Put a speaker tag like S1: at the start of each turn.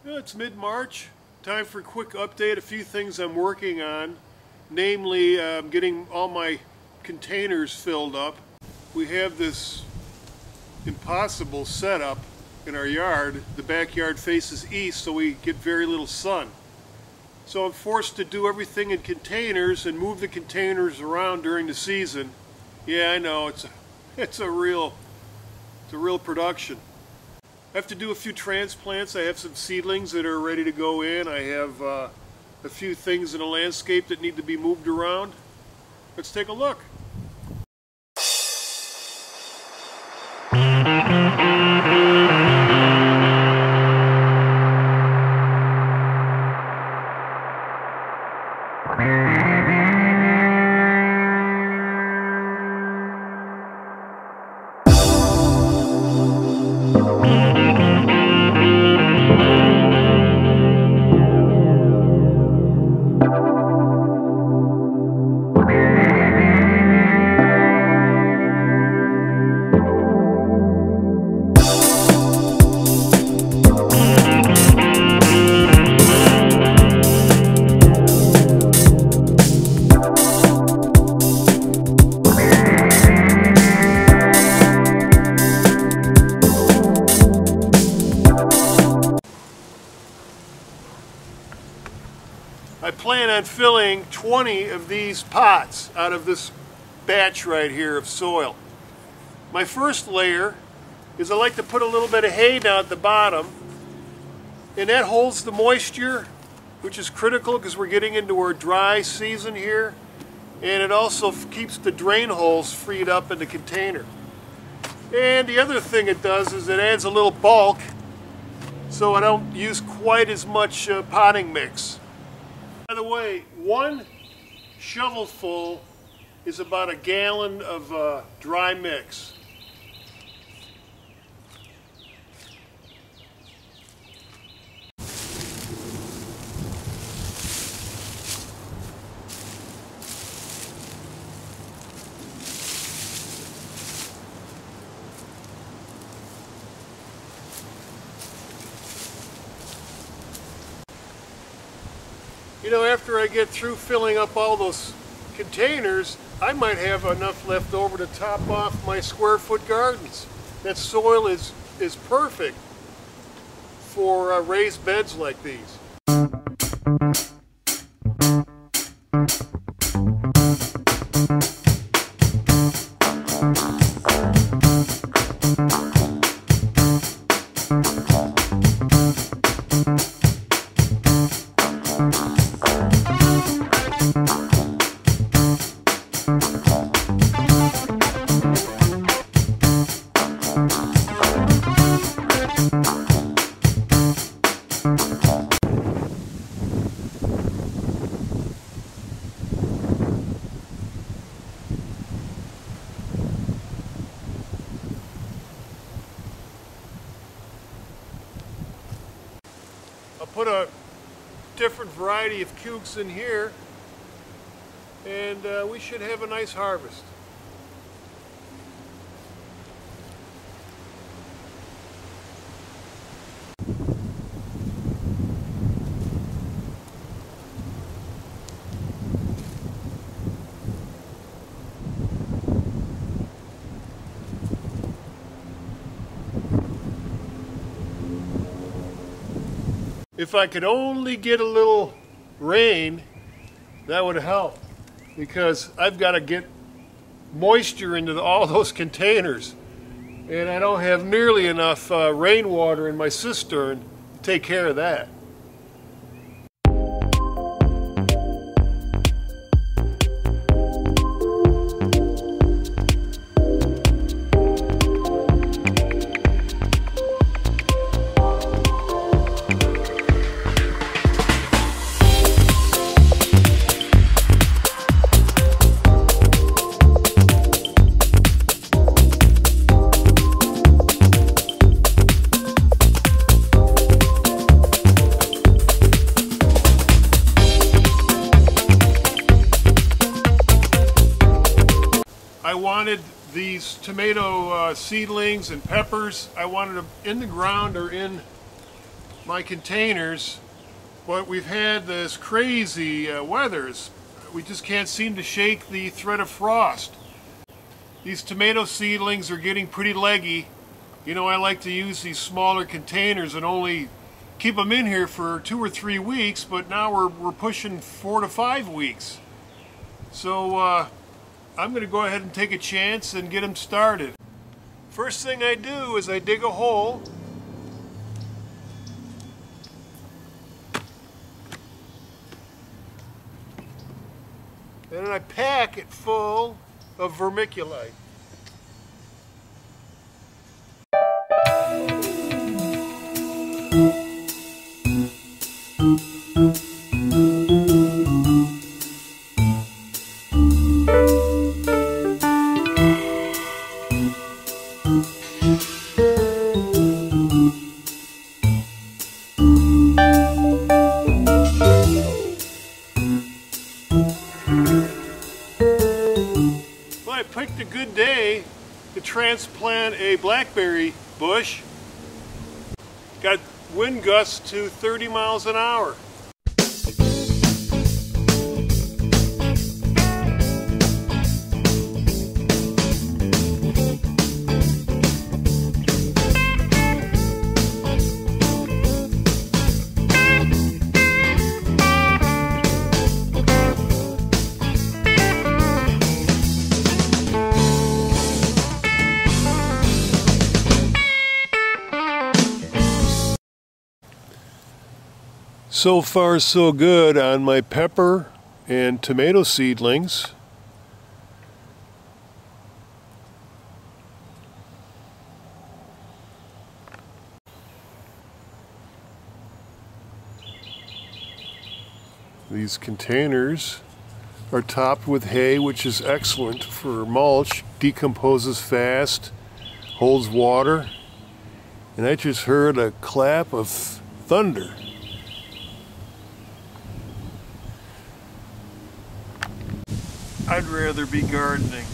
S1: Well, it's mid-March. Time for a quick update. A few things I'm working on. Namely, getting all my containers filled up. We have this impossible setup in our yard. The backyard faces east, so we get very little sun. So I'm forced to do everything in containers and move the containers around during the season. Yeah, I know, it's a real production. I have to do a few transplants. I have some seedlings that are ready to go in. I have a few things in the landscape that need to be moved around. Let's take a look. I plan on filling 20 of these pots out of this batch right here of soil. My first layer is I like to put a little bit of hay down at the bottom, and that holds the moisture, which is critical because we're getting into our dry season here, and it also keeps the drain holes freed up in the container. And the other thing it does is it adds a little bulk so I don't use quite as much potting mix. By the way, one shovelful is about a gallon of dry mix. You know, after I get through filling up all those containers, I might have enough left over to top off my square foot gardens. That soil is perfect for raised beds like these. I'll put a different variety of cukes in here, and we should have a nice harvest. If I could only get a little rain, that would help, because I've got to get moisture into all those containers, and I don't have nearly enough rainwater in my cistern to take care of that. I wanted these tomato seedlings and peppers. I wanted them in the ground or in my containers, but we've had this crazy weathers. We just can't seem to shake the threat of frost. These tomato seedlings are getting pretty leggy. You know, I like to use these smaller containers and only keep them in here for 2 or 3 weeks, but now we're pushing 4 to 5 weeks. So I'm going to go ahead and take a chance and get them started. First thing I do is I dig a hole. And then I pack it full of vermiculite. I picked a good day to transplant a blackberry bush. Got wind gusts to 30 miles an hour. So far so good on my pepper and tomato seedlings. These containers are topped with hay, which is excellent for mulch, decomposes fast, holds water, and I just heard a clap of thunder. I'd rather be gardening.